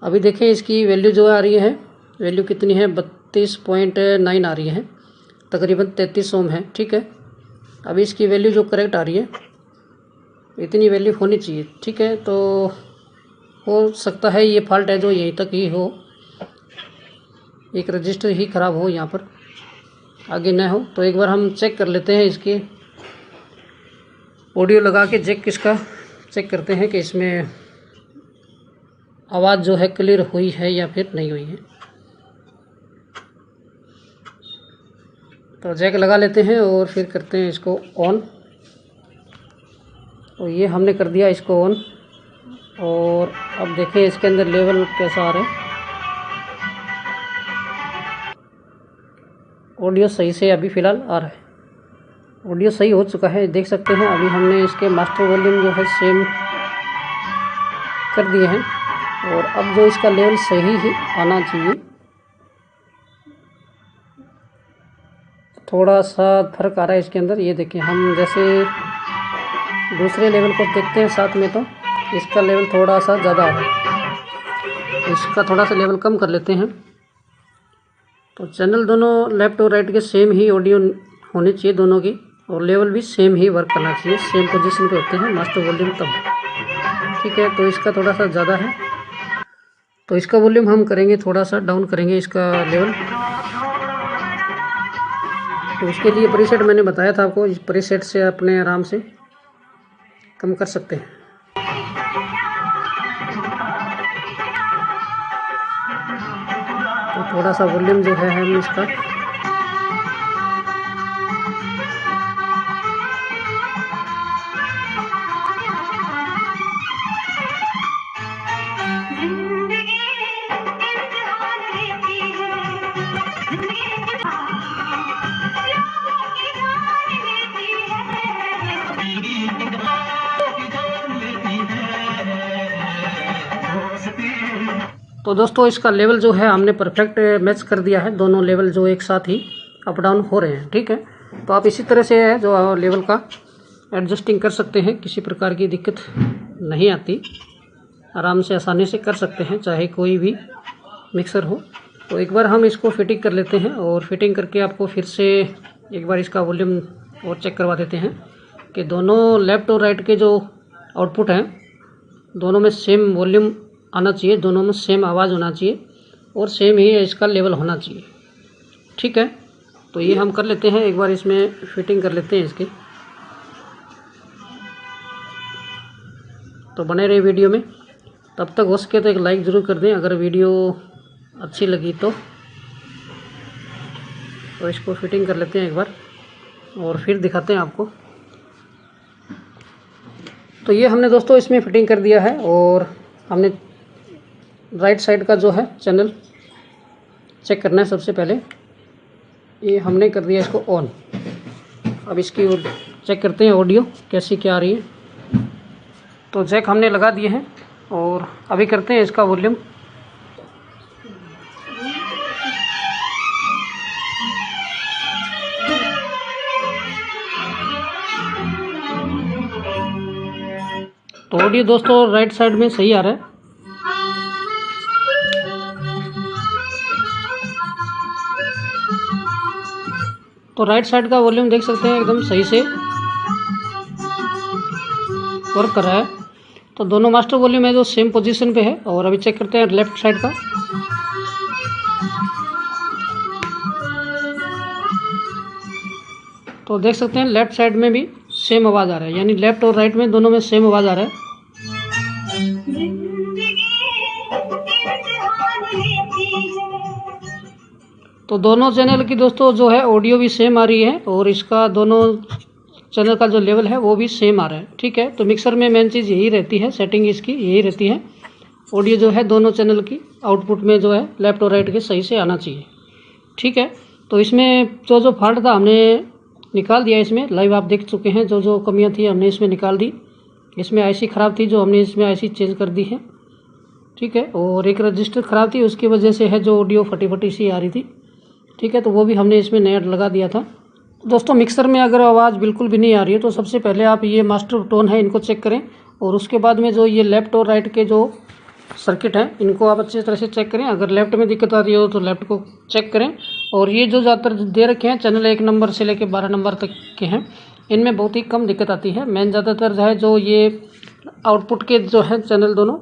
अभी देखें इसकी वैल्यू जो आ रही है, वैल्यू कितनी है, 32.9 आ रही है, तकरीबन 33 ओम है, ठीक है। अभी इसकी वैल्यू जो करेक्ट आ रही है, इतनी वैल्यू होनी चाहिए, ठीक है। तो हो सकता है ये फॉल्ट है जो यहीं तक ही हो, एक रजिस्टर ही ख़राब हो, यहाँ पर आगे न हो। तो एक बार हम चेक कर लेते हैं, इसकी ऑडियो लगा के जैक इसका चेक करते हैं कि इसमें आवाज़ जो है क्लियर हुई है या फिर नहीं हुई है। तो जैक लगा लेते हैं और फिर करते हैं इसको ऑन। तो ये हमने कर दिया इसको ऑन, और अब देखें इसके अंदर लेवल कैसा आ रहा है। ऑडियो सही से अभी फ़िलहाल आ रहा है, ऑडियो सही हो चुका है, देख सकते हैं। अभी हमने इसके मास्टर वॉल्यूम जो है सेम कर दिए हैं, और अब जो इसका लेवल सही ही आना चाहिए। थोड़ा सा फर्क आ रहा है इसके अंदर, ये देखिए हम जैसे दूसरे लेवल को देखते हैं साथ में, तो इसका लेवल थोड़ा सा ज़्यादा आ रहा है, इसका थोड़ा सा लेवल कम कर लेते हैं। तो चैनल दोनों लेफ़्ट और राइट के सेम ही ऑडियो होनी चाहिए दोनों की, और लेवल भी सेम ही वर्क करना चाहिए, सेम पोजीशन पे होते हैं मास्टर वॉल्यूम तब, ठीक है। तो इसका थोड़ा सा ज़्यादा है, तो इसका वॉल्यूम हम करेंगे थोड़ा सा डाउन करेंगे इसका लेवल। तो उसके लिए प्रीसेट मैंने बताया था आपको, इस प्रीसेट से अपने आराम से कम कर सकते हैं। तो थोड़ा सा वॉल्यूम जो है हम इसका तो दोस्तों इसका लेवल जो है हमने परफेक्ट मैच कर दिया है, दोनों लेवल जो एक साथ ही अप डाउन हो रहे हैं। ठीक है, तो आप इसी तरह से है जो लेवल का एडजस्टिंग कर सकते हैं, किसी प्रकार की दिक्कत नहीं आती, आराम से आसानी से कर सकते हैं चाहे कोई भी मिक्सर हो। तो एक बार हम इसको फिटिंग कर लेते हैं और फिटिंग करके आपको फिर से एक बार इसका वॉल्यूम और चेक करवा देते हैं कि दोनों लेफ़्ट और राइट के जो आउटपुट हैं दोनों में सेम वॉल्यूम आना चाहिए, दोनों में सेम आवाज़ होना चाहिए और सेम ही इसका लेवल होना चाहिए। ठीक है, तो ये हम कर लेते हैं, एक बार इसमें फिटिंग कर लेते हैं इसके। तो बने रहे वीडियो में, तब तक हो सके तो एक लाइक ज़रूर कर दें अगर वीडियो अच्छी लगी तो इसको फिटिंग कर लेते हैं एक बार और फिर दिखाते हैं आपको। तो ये हमने दोस्तों इसमें फिटिंग कर दिया है और हमने राइट साइड का जो है चैनल चेक करना है। सबसे पहले ये हमने कर दिया इसको ऑन। अब इसकी चेक करते हैं ऑडियो कैसी क्या आ रही है। तो जैक हमने लगा दिए हैं और अभी करते हैं इसका वॉल्यूम। तो ऑडियो दोस्तों राइट साइड में सही आ रहा है। तो राइट साइड का वॉल्यूम देख सकते हैं एकदम सही से वर्क कर रहा है। तो दोनों मास्टर वॉल्यूम है जो सेम पोजीशन पे है। और अभी चेक करते हैं लेफ्ट साइड का। तो देख सकते हैं लेफ्ट साइड में भी सेम आवाज़ आ रहा है, यानी लेफ्ट और राइट में दोनों में सेम आवाज़ आ रहा है। तो दोनों चैनल की दोस्तों जो है ऑडियो भी सेम आ रही है और इसका दोनों चैनल का जो लेवल है वो भी सेम आ रहा है। ठीक है, तो मिक्सर में मेन चीज़ यही रहती है, सेटिंग इसकी यही रहती है, ऑडियो जो है दोनों चैनल की आउटपुट में जो है लेफ़्ट और राइट के सही से आना चाहिए। ठीक है, तो इसमें जो फॉल्ट था हमने निकाल दिया, इसमें लाइव आप देख चुके हैं, जो कमियाँ थी हमने इसमें निकाल दी। इसमें आईसी ख़राब थी जो हमने इसमें आईसी चेंज कर दी है। ठीक है, और एक रजिस्टर ख़राब थी उसकी वजह से है जो ऑडियो फटी फटी सी आ रही थी। ठीक है, तो वो भी हमने इसमें नया लगा दिया था। दोस्तों मिक्सर में अगर आवाज़ बिल्कुल भी नहीं आ रही है तो सबसे पहले आप ये मास्टर टोन है इनको चेक करें और उसके बाद में जो ये लेफ़्ट और राइट के जो सर्किट है इनको आप अच्छी तरह से चेक करें। अगर लेफ़्ट में दिक्कत आ रही हो तो लेफ़्ट को चेक करें। और ये जो ज़्यादातर दे रखे हैं चैनल 1 नंबर से लेकर 12 नंबर तक के हैं, इनमें बहुत ही कम दिक्कत आती है। मेन ज़्यादातर है जो ये आउटपुट के जो है चैनल दोनों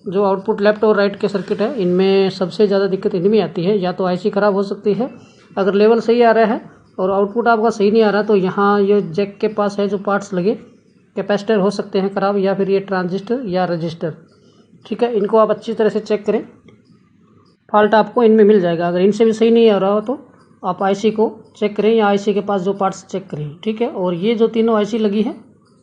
जो आउटपुट लेफ़्ट और राइट के सर्किट है इनमें सबसे ज़्यादा दिक्कत इनमें आती है। या तो आईसी ख़राब हो सकती है, अगर लेवल सही आ रहा है और आउटपुट आपका सही नहीं आ रहा तो यहाँ ये जैक के पास है जो पार्ट्स लगे कैपेसिटर हो सकते हैं ख़राब, या फिर ये ट्रांजिस्टर या रजिस्टर। ठीक है, इनको आप अच्छी तरह से चेक करें, फॉल्ट आपको इनमें मिल जाएगा। अगर इनसे भी सही नहीं आ रहा हो तो आप आईसी को चेक करें या आईसी के पास जो पार्ट्स चेक करें। ठीक है, और ये जो तीनों आईसी लगी है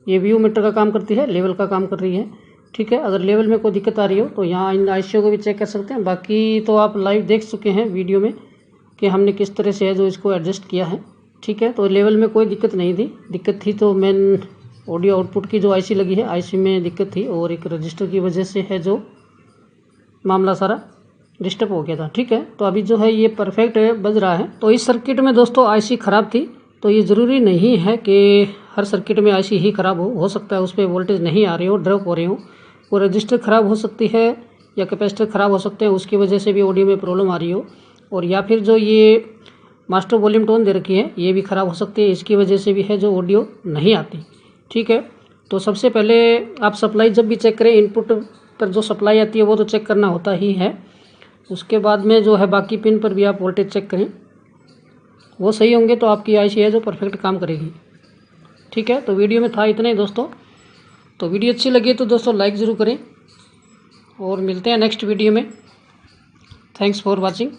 ये व्यू मीटर का काम करती है, लेवल का काम कर रही है। ठीक है, अगर लेवल में कोई दिक्कत आ रही हो तो यहाँ इन आईसीओ को भी चेक कर सकते हैं। बाकी तो आप लाइव देख चुके हैं वीडियो में कि हमने किस तरह से है जो इसको एडजस्ट किया है। ठीक है, तो लेवल में कोई दिक्कत नहीं थी, दिक्कत थी तो मेन ऑडियो आउटपुट की जो आईसी लगी है आईसी में दिक्कत थी और एक रजिस्टर की वजह से है जो मामला सारा डिस्टर्ब हो गया था। ठीक है, तो अभी जो है ये परफेक्ट बज रहा है। तो इस सर्किट में दोस्तों आईसी ख़राब थी, तो ये ज़रूरी नहीं है कि हर सर्किट में आईसी ही ख़राब हो सकता है उस पर वोल्टेज नहीं आ रही हो, ड्रॉप हो रही हो, वो रजिस्टर ख़राब हो सकती है या कैपेसिटर ख़राब हो सकते हैं, उसकी वजह से भी ऑडियो में प्रॉब्लम आ रही हो। और या फिर जो ये मास्टर वॉल्यूम टोन दे रखी है ये भी ख़राब हो सकती है, इसकी वजह से भी है जो ऑडियो नहीं आती। ठीक है, तो सबसे पहले आप सप्लाई जब भी चेक करें, इनपुट पर जो सप्लाई आती है वो तो चेक करना होता ही है। उसके बाद में जो है बाकी पिन पर भी आप वोल्टेज चेक करें, वो सही होंगे तो आपकी आईसी है जो परफेक्ट काम करेगी। ठीक है, तो वीडियो में था इतना ही दोस्तों। तो वीडियो अच्छी लगी तो दोस्तों लाइक ज़रूर करें और मिलते हैं नेक्स्ट वीडियो में। Thanks for watching.